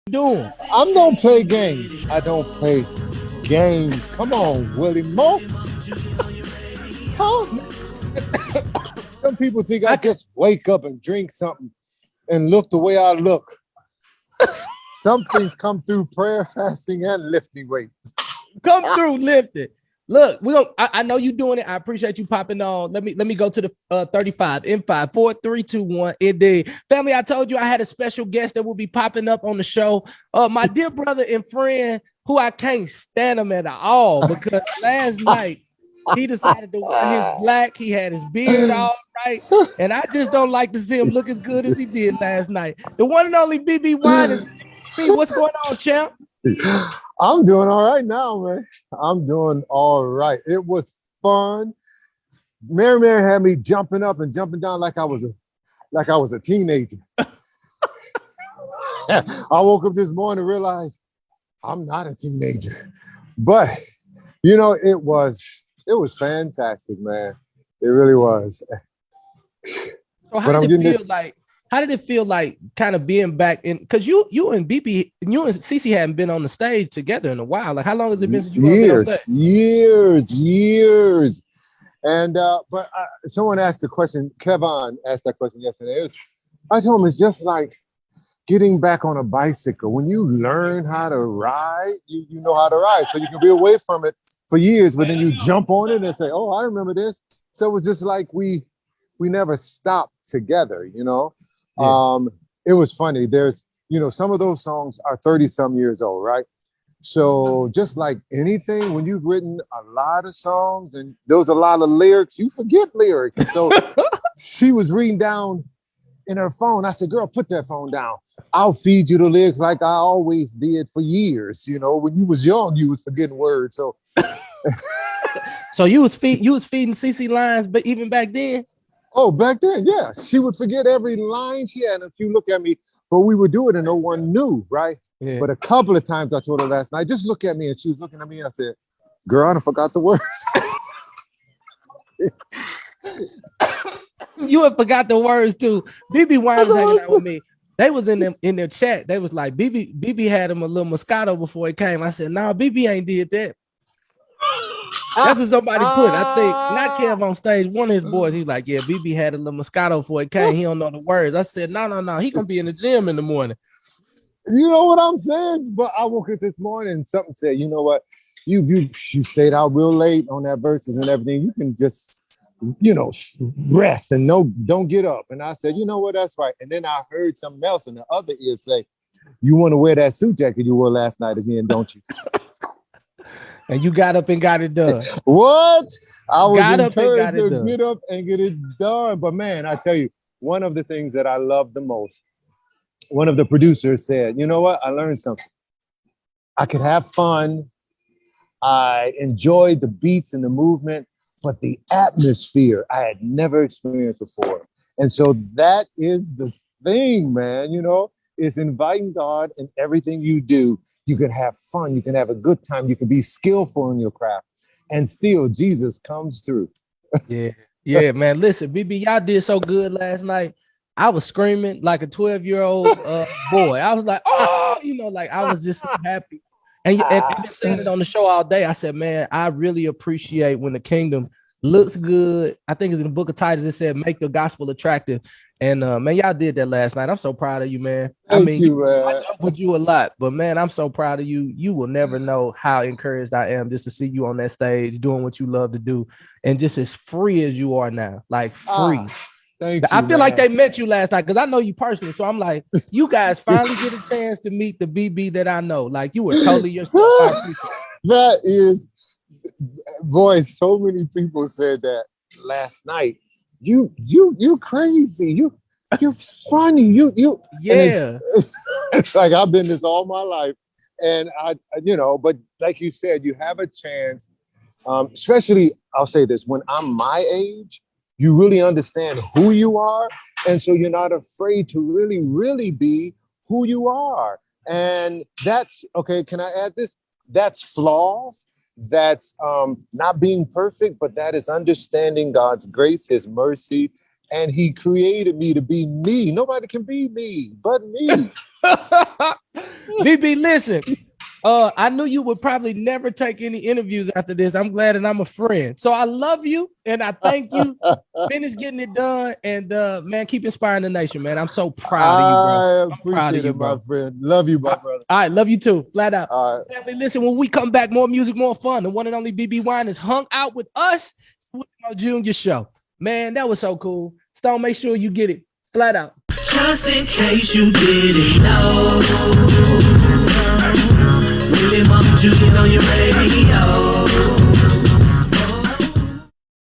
doing? I don't play games. I don't play games. Come on, Willie Moore. Huh? Some people think I just wake up and drink something and look the way I look. Some things come through prayer, fasting, and lifting weights. Come through lifting. Look, I know you doing it. I appreciate you popping on. Let me go to the 35 in 5, 4, 3, 2, 1. Indeed. Family, I told you I had a special guest that will be popping up on the show. My dear brother and friend, who I can't stand him at all, because last night he decided to wear his black. He had his beard all right. And I just don't like to see him look as good as he did last night. The one and only BeBe Winans. What's going on, champ? I'm doing all right now, man. I'm doing all right. It was fun. Mary had me jumping up and jumping down like I was a teenager. I woke up this morning and realized I'm not a teenager. But you know, it was fantastic, man. It really was. So how did it feel like kind of being back in, because you and BeBe, you and Cece hadn't been on the stage together in a while. Like, how long has it been since you been on stage? Years. And but someone asked the question, Kevin asked that question yesterday. I told him it's just like getting back on a bicycle. When you learn how to ride, you know how to ride. So you can be away from it for years, but then you jump on it and say, oh, I remember this. So it was just like we never stopped together, you know? Yeah. It was funny. There's, you know, some of those songs are 30 some years old, right? So just like anything, when you've written a lot of songs and there's a lot of lyrics, you forget lyrics. And so she was reading down in her phone. I said, girl, put that phone down. I'll feed you the lyrics like I always did for years. You know, when you was young, you was forgetting words. So so you was feeding Cece lines, but even back then? Oh, back then, yeah. She would forget every line she had if you look at me, but we would do it and no one knew, right? Yeah. But a couple of times I told her last night, just look at me, and she was looking at me and I said, girl, I done forgot the words. You had forgot the words too. BeBe Winans hanging out with me. They was in their chat. They was like, BeBe had him a little Moscato before he came. I said, nah, BeBe ain't did that. That's what somebody put. I think not Kev on stage. One of his boys, he's like, yeah, BeBe had a little Moscato before he came. He don't know the words. I said, no. He gonna be in the gym in the morning. You know what I'm saying? But I woke up this morning and something said, you know what? You stayed out real late on that verses and everything. You can just, you know, rest and don't get up. And I said, you know what? That's right. And then I heard something else in the other ear say, you want to wear that suit jacket you wore last night again, don't you? And you got up and got it done. What? I was encouraged to get up and get it done. But man, I tell you, one of the things that I love the most, one of the producers said, you know what? I learned something. I could have fun. I enjoyed the beats and the movement, but the atmosphere I had never experienced before. And so that is the thing, man, you know, is inviting God in everything you do. You can have fun. You can have a good time. You can be skillful in your craft. And still, Jesus comes through. Yeah, man. Listen, BeBe, y'all did so good last night. I was screaming like a 12-year-old boy. I was like, oh, you know, like I was just so happy. And I've been saying it on the show all day. I said, man, I really appreciate when the kingdom looks good. I think it's in the book of Titus. It said, make the gospel attractive. And man, y'all did that last night. I'm so proud of you, man. Thank you, I joke with you a lot, but man, I'm so proud of you. You will never know how encouraged I am just to see you on that stage doing what you love to do, and just as free as you are now, like free. Thank you. I feel like they met you last night because I know you personally. So I'm like, you guys finally get a chance to meet the BeBe that I know. Like, you were totally yourself. That is, boy, so many people said that last night. You crazy. You're funny. You. Yeah. It's like I've been this all my life, and I, you know. But like you said, you have a chance. Especially, I'll say this: when I'm my age, you really understand who you are, and so you're not afraid to really be who you are. And that's okay. Can I add this? That's flaws. That's not being perfect, but that is understanding God's grace, his mercy, and he created me to be me. Nobody can be me but me. BeBe, listen. I knew you would probably never take any interviews after this. I'm glad that I'm a friend. So I love you and I thank you. Finish getting it done. And man, keep inspiring the nation, man. I'm so proud of you, bro. I appreciate it, my friend. Love you, my brother. All right, love you too. Flat out. All right. Family, listen, when we come back, more music, more fun. The one and only BeBe Winans hung out with us with our Junior show. Man, that was so cool. Stone, make sure you get it. Flat out. Just in case you didn't know, Willie Moore Jr. on your radio.